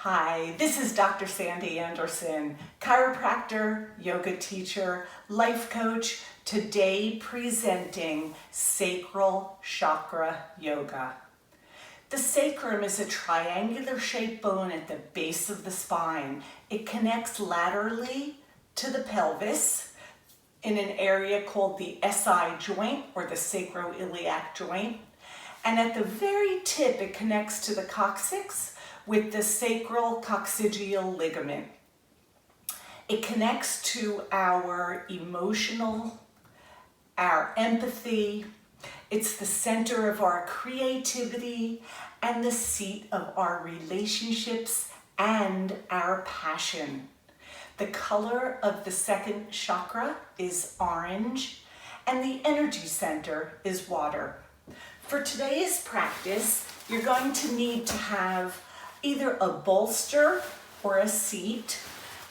Hi, this is Dr. Sandy Anderson, chiropractor, yoga teacher, life coach, today presenting sacral chakra yoga. The sacrum is a triangular shaped bone at the base of the spine. It connects laterally to the pelvis in an area called the SI joint or the sacroiliac joint. And at the very tip, it connects to the coccyx with the sacral coccygeal ligament. It connects to our emotional, our empathy. It's the center of our creativity and the seat of our relationships and our passion. The color of the second chakra is orange, and the energy center is water. For today's practice, you're going to need to have either a bolster or a seat,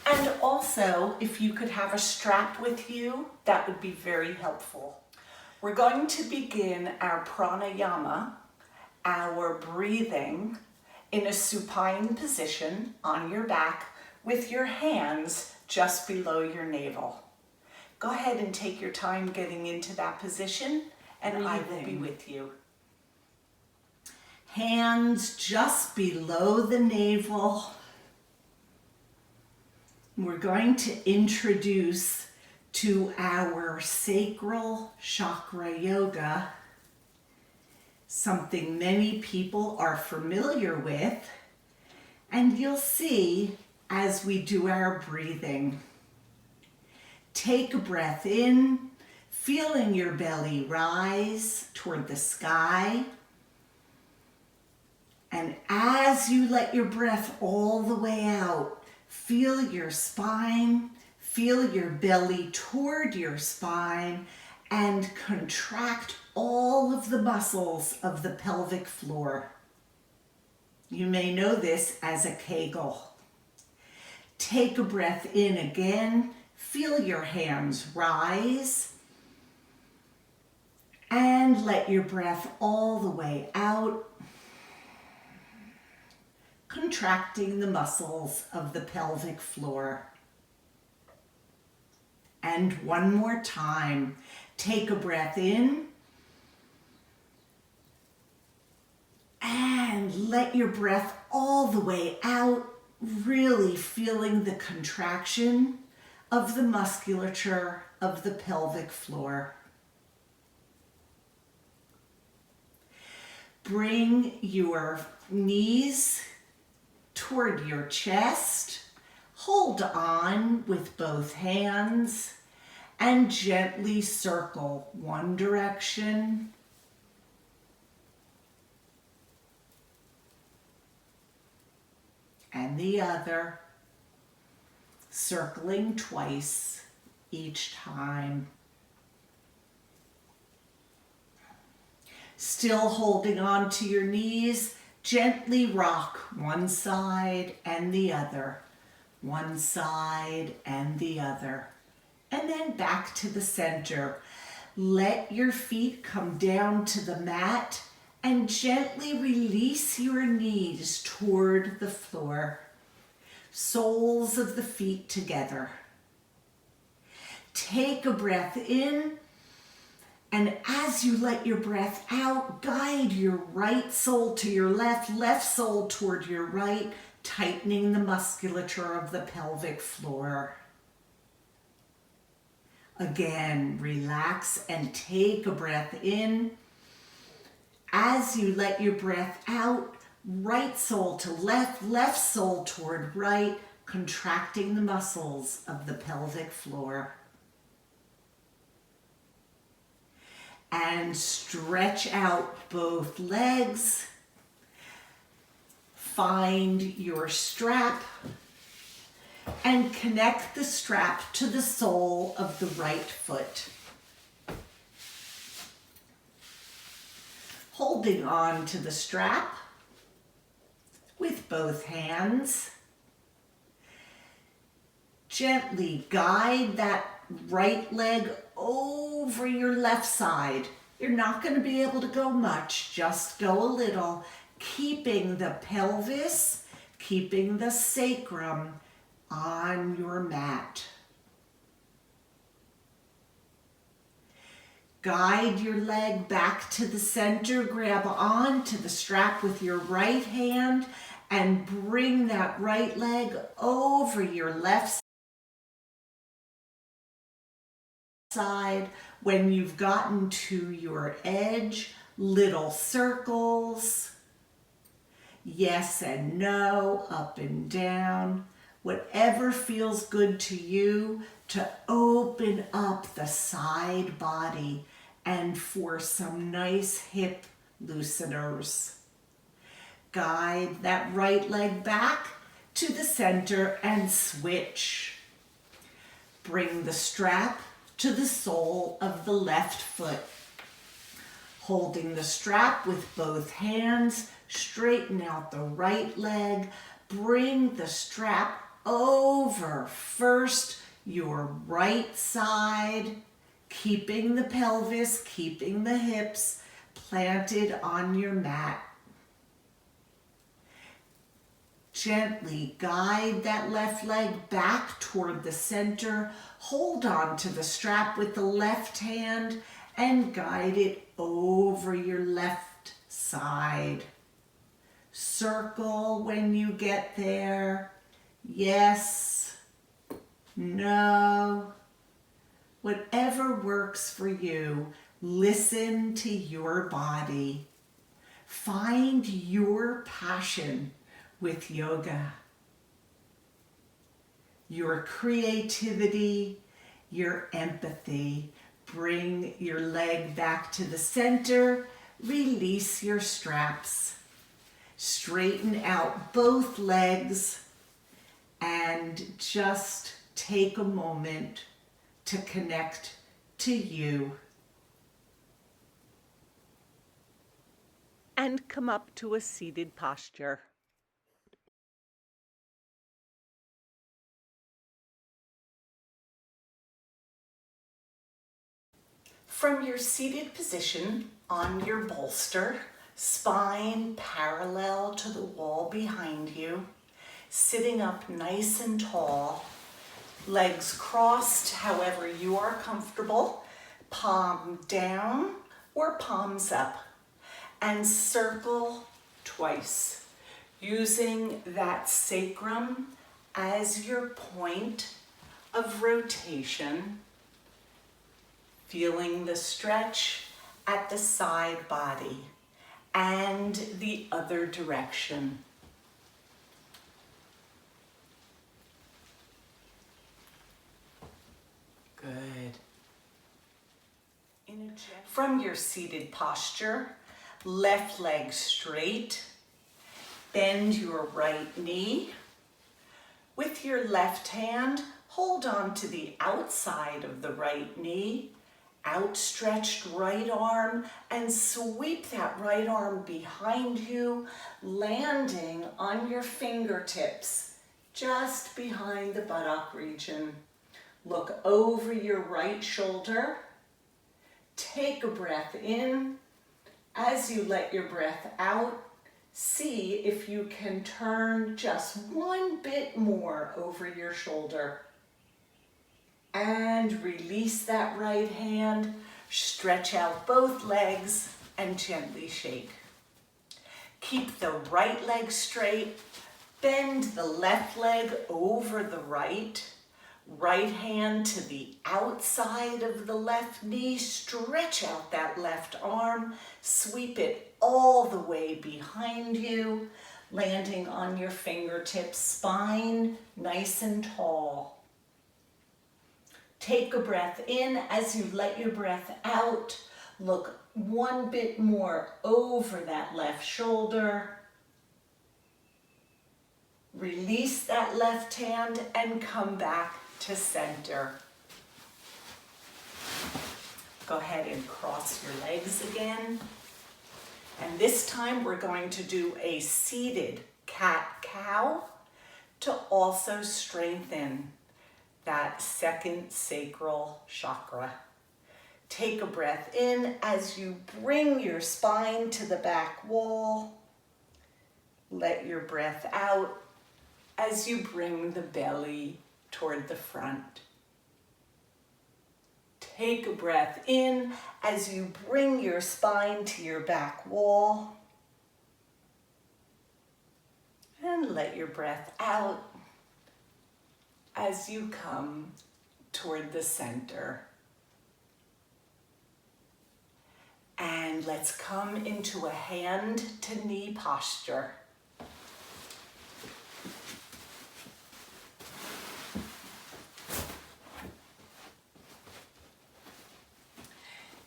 and also if you could have a strap with you, that would be very helpful. We're going to begin our pranayama, our breathing, in a supine position on your back with your hands just below your navel. Go ahead and take your time getting into that position, and I will be with you. Hands just below the navel. We're going to introduce to our sacral chakra yoga something many people are familiar with, and you'll see as we do our breathing. Take a breath in, feeling your belly rise toward the sky. And as you let your breath all the way out, feel your spine, feel your belly toward your spine, and contract all of the muscles of the pelvic floor. You may know this as a Kegel. Take a breath in again, feel your hands rise, and let your breath all the way out, contracting the muscles of the pelvic floor. And one more time, take a breath in and let your breath all the way out, really feeling the contraction of the musculature of the pelvic floor. Bring your knees toward your chest, hold on with both hands, and gently circle one direction and the other, circling twice each time. Still holding on to your knees, gently rock one side and the other, one side and the other, and then back to the center. Let your feet come down to the mat and gently release your knees toward the floor, soles of the feet together. Take a breath in, and as you let your breath out, guide your right sole to your left, left sole toward your right, tightening the musculature of the pelvic floor. Again, relax and take a breath in. As you let your breath out, right sole to left, left sole toward right, contracting the muscles of the pelvic floor. And stretch out both legs. Find your strap and connect the strap to the sole of the right foot. Holding on to the strap with both hands. Gently guide that right leg over your left side. You're not going to be able to go much, just go a little, keeping the pelvis, keeping the sacrum on your mat. Guide your leg back to the center, grab onto the strap with your right hand and bring that right leg over your left side. When you've gotten to your edge, little circles, yes and no, up and down, whatever feels good to you to open up the side body and for some nice hip looseners. Guide that right leg back to the center and switch. Bring the strap to the sole of the left foot. Holding the strap with both hands, straighten out the right leg. Bring the strap over first your right side, keeping the pelvis, keeping the hips planted on your mat. Gently guide that left leg back toward the center. Hold on to the strap with the left hand and guide it over your left side. Circle when you get there. Yes, no, whatever works for you. Listen to your body. Find your passion with yoga. Your creativity, your empathy. Bring your leg back to the center. Release your straps. Straighten out both legs and just take a moment to connect to you. And come up to a seated posture. From your seated position on your bolster, spine parallel to the wall behind you, sitting up nice and tall, legs crossed however you are comfortable, palm down or palms up, and circle twice, using that sacrum as your point of rotation. Feeling the stretch at the side body and the other direction. Good. From your seated posture, left leg straight, bend your right knee. With your left hand, hold on to the outside of the right knee. Outstretched right arm and sweep that right arm behind you, landing on your fingertips just behind the buttock region. Look over your right shoulder. Take a breath in. As you let your breath out, see if you can turn just one bit more over your shoulder. And release that right hand, stretch out both legs and gently shake. Keep the right leg straight, bend the left leg over the right, right hand to the outside of the left knee, stretch out that left arm, sweep it all the way behind you, landing on your fingertips, spine nice and tall. Take a breath in. As you let your breath out, look one bit more over that left shoulder. Release that left hand and come back to center. Go ahead and cross your legs again. And this time we're going to do a seated cat-cow to also strengthen that second sacral chakra. Take a breath in as you bring your spine to the back wall. Let your breath out. as you bring the belly toward the front. Take a breath in as you bring your spine to your back wall. And let your breath out as you come toward the center. And let's come into a hand to knee posture.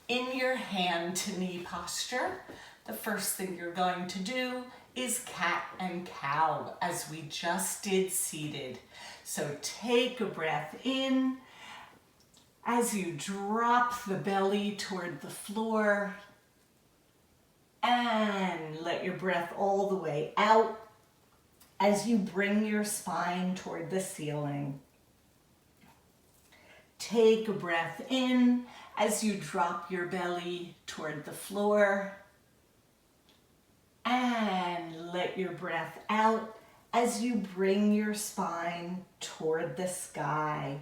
In your hand to knee posture, the first thing you're going to do is cat and cow, as we just did seated. So take a breath in as you drop the belly toward the floor, and let your breath all the way out as you bring your spine toward the ceiling. Take a breath in as you drop your belly toward the floor, and let your breath out as you bring your spine toward the sky.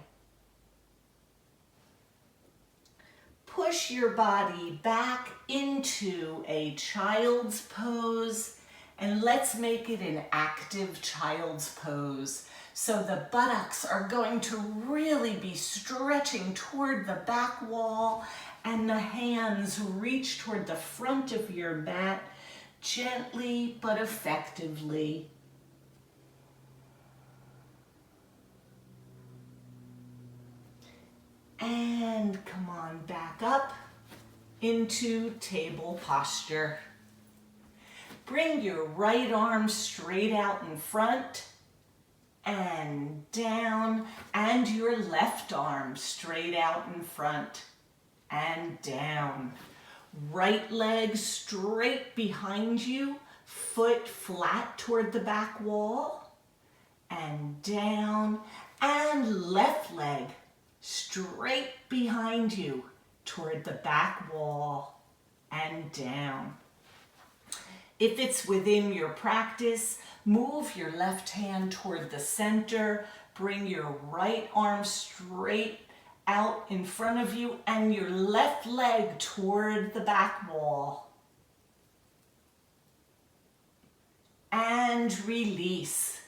Push your body back into a child's pose, and let's make it an active child's pose. So the buttocks are going to really be stretching toward the back wall, and the hands reach toward the front of your mat, gently but effectively. And come on back up into table posture. Bring your right arm straight out in front and down, and your left arm straight out in front and down. Right leg straight behind you, foot flat toward the back wall, and down, and left leg straight behind you toward the back wall and down. If it's within your practice, move your left hand toward the center, bring your right arm straight out in front of you and your left leg toward the back wall. And release.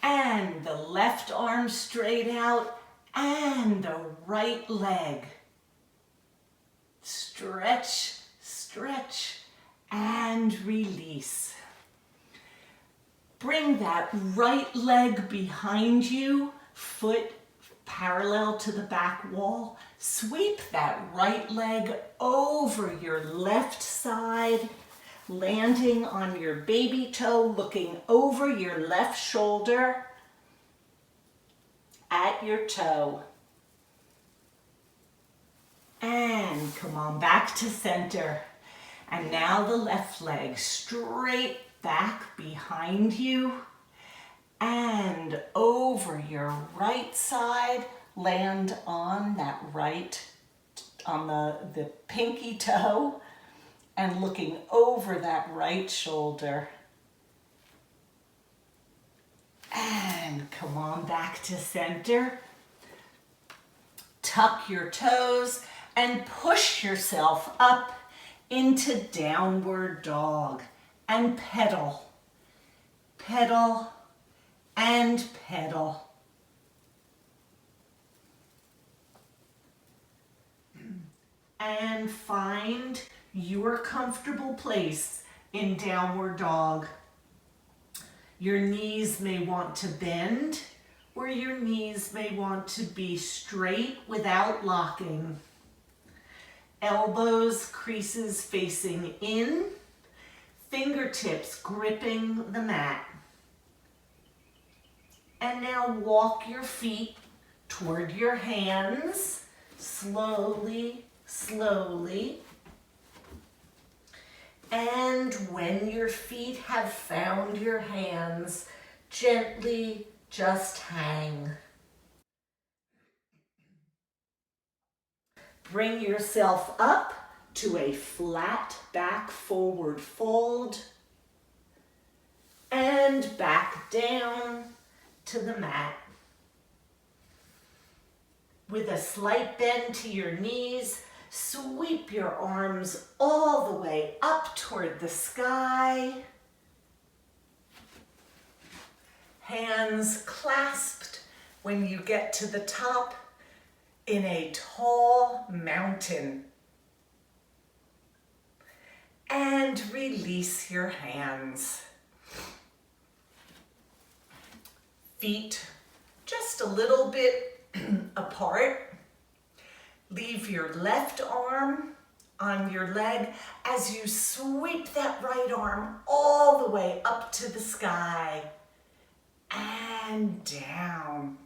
And the left arm straight out and the right leg. Stretch, stretch, and release. Bring that right leg behind you, foot parallel to the back wall. Sweep that right leg over your left side, landing on your baby toe, looking over your left shoulder at your toe. And come on back to center. And now the left leg straight back behind you and over your right side, land on that right, on the pinky toe, and looking over that right shoulder. And come on back to center. Tuck your toes and push yourself up into downward dog and pedal, pedal, and pedal. And find your comfortable place in downward dog. Your knees may want to bend, or your knees may want to be straight without locking. Elbows, creases facing in, fingertips gripping the mat. And now walk your feet toward your hands, slowly, slowly. And when your feet have found your hands, gently just hang. Bring yourself up to a flat back forward fold and back down to the mat. With a slight bend to your knees, sweep your arms all the way up toward the sky. Hands clasped when you get to the top in a tall mountain. And release your hands. Feet just a little bit apart. Leave your left arm on your leg as you sweep that right arm all the way up to the sky and down.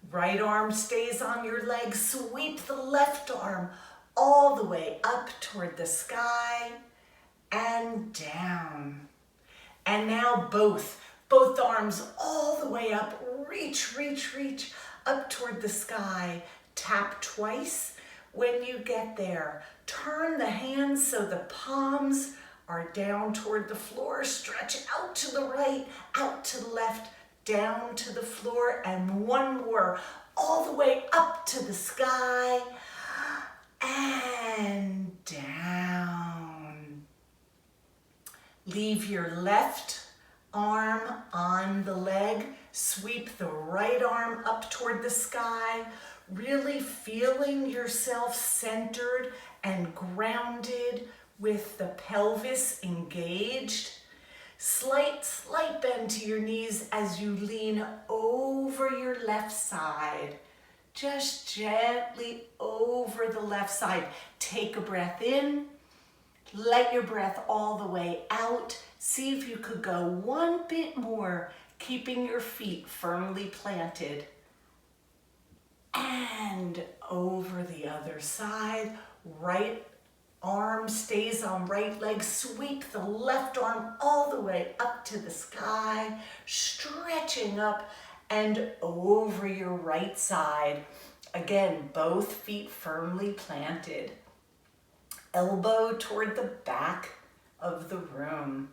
Right arm stays on your leg. Sweep the left arm all the way up toward the sky and down. And now both arms all the way up. Reach, reach, reach up toward the sky. Tap twice when you get there. Turn the hands so the palms are down toward the floor. Stretch out to the right, out to the left, down to the floor, and one more. All the way up to the sky and down. Leave your left arm on the leg. Sweep the right arm up toward the sky, really feeling yourself centered and grounded with the pelvis engaged. Slight bend to your knees as you lean over your left side. Just gently over the left side. Take a breath in. Let your breath all the way out. See if you could go one bit more, keeping your feet firmly planted. And over the other side. Right arm stays on right leg. Sweep the left arm all the way up to the sky, stretching up and over your right side. Again, both feet firmly planted. Elbow toward the back of the room.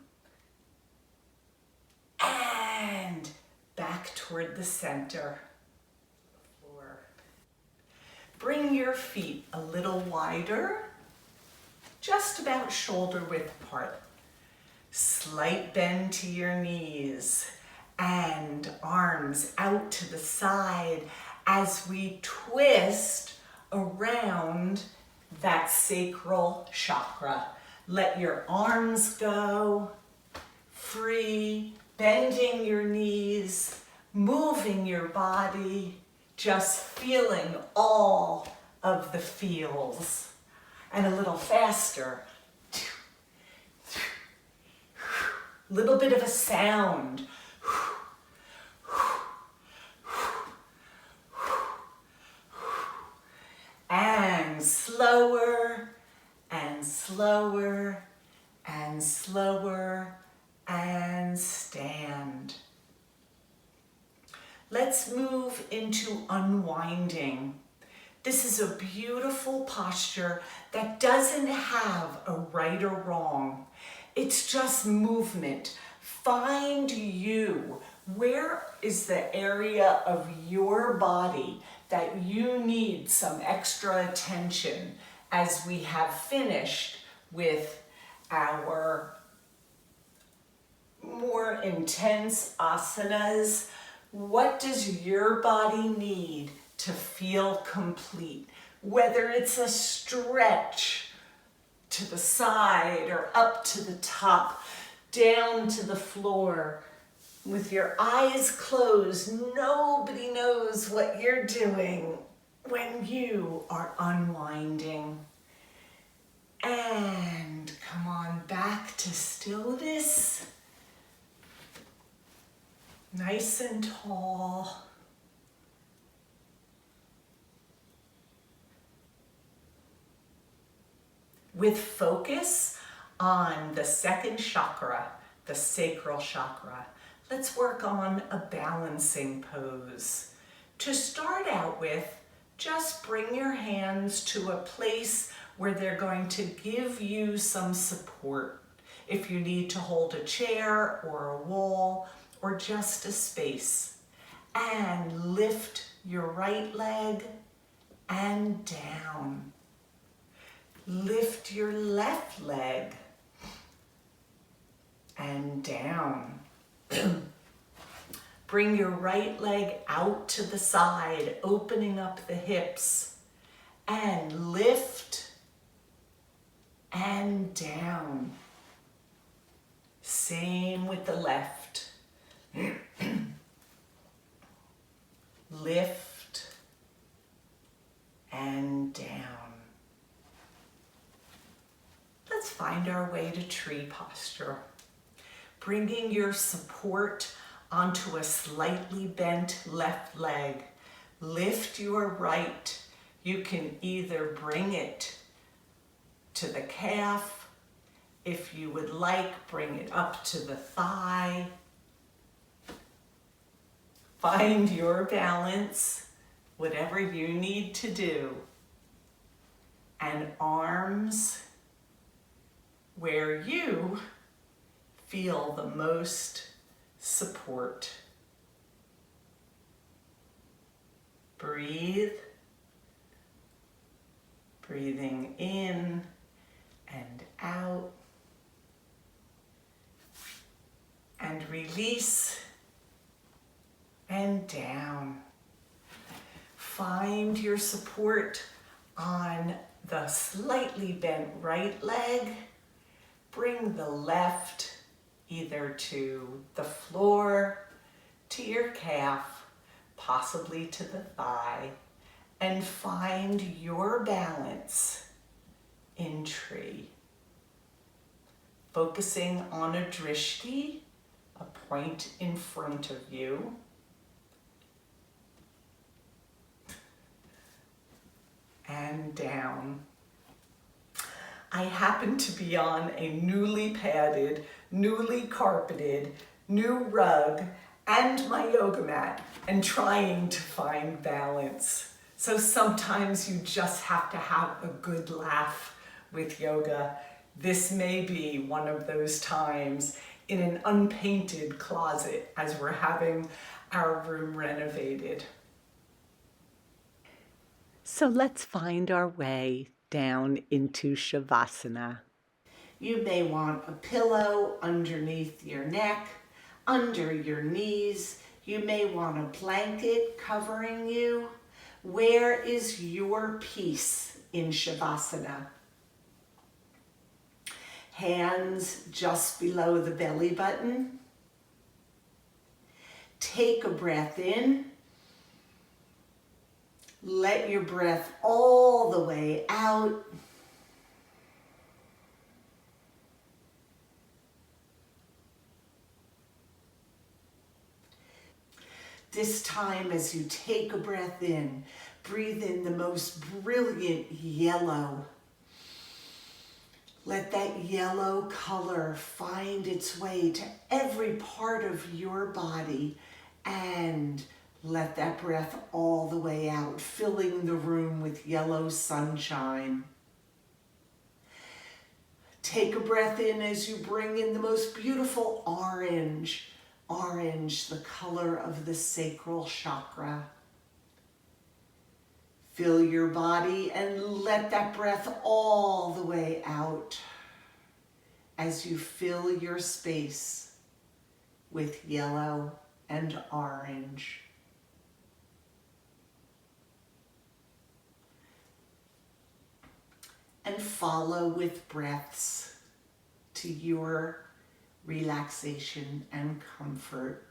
And back toward the center. Bring your feet a little wider, just about shoulder width apart. Slight bend to your knees and arms out to the side as we twist around that sacral chakra. Let your arms go, free, bending your knees, moving your body, just feeling all of the feels. And a little faster. Little bit of a sound. And slower, and slower, and slower, and stand. Let's move into unwinding. This is a beautiful posture that doesn't have a right or wrong. It's just movement. Find you. Where is the area of your body that you need some extra attention as we have finished with our more intense asanas? What does your body need to feel complete? Whether it's a stretch to the side or up to the top, down to the floor. With your eyes closed, nobody knows what you're doing when you are unwinding. And come on back to stillness. Nice and tall. With focus on the second chakra, the sacral chakra, let's work on a balancing pose. To start out with, just bring your hands to a place where they're going to give you some support. If you need to hold a chair or a wall or just a space. And lift your right leg and down. Lift your left leg and down. Bring your right leg out to the side, opening up the hips, and lift and down. Same with the left. Lift and down. Let's find our way to tree posture. Bringing your support onto a slightly bent left leg. Lift your right. You can either bring it to the calf. If you would like, bring it up to the thigh. Find your balance, whatever you need to do. And arms where you feel the most support. Breathe. Breathing in and out. And release and down. Find your support on the slightly bent right leg. Bring the left either to the floor, to your calf, possibly to the thigh, and find your balance in tree. Focusing on a drishti, a point in front of you. And down. I happen to be on a newly padded, newly carpeted, new rug and my yoga mat and trying to find balance. So sometimes you just have to have a good laugh with yoga. This may be one of those times in an unpainted closet as we're having our room renovated. So let's find our way down into Shavasana. You may want a pillow underneath your neck, under your knees. You may want a blanket covering you. Where is your peace in Shavasana? Hands just below the belly button. Take a breath in. Let your breath all the way out. This time, as you take a breath in, breathe in the most brilliant yellow. Let that yellow color find its way to every part of your body, and let that breath all the way out, filling the room with yellow sunshine. Take a breath in as you bring in the most beautiful orange. Orange, the color of the sacral chakra. Fill your body and let that breath all the way out as you fill your space with yellow and orange. And follow with breaths to your relaxation and comfort.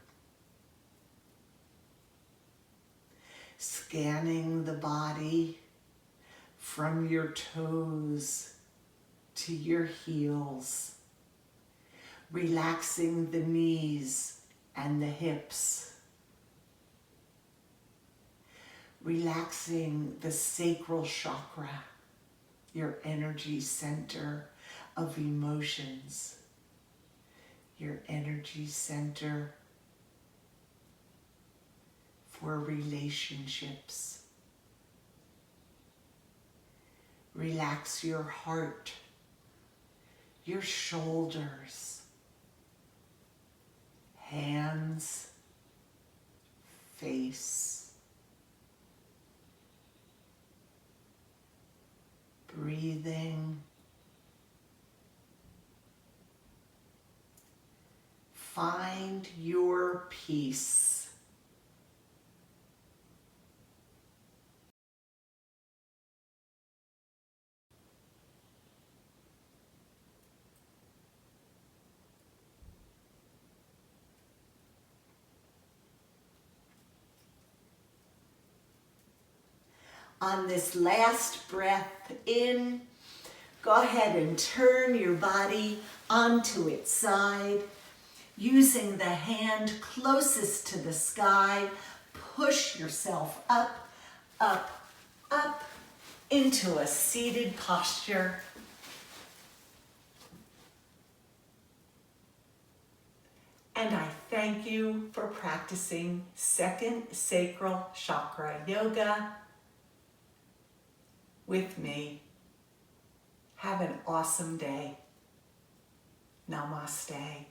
Scanning the body from your toes to your heels. Relaxing the knees and the hips. Relaxing the sacral chakra, your energy center of emotions, your energy center for relationships. Relax your heart, your shoulders, hands, face. Breathing. Find your peace. On this last breath in, go ahead and turn your body onto its side. Using the hand closest to the sky, push yourself up, up, up into a seated posture. And I thank you for practicing second sacral chakra yoga with me. Have an awesome day. Namaste.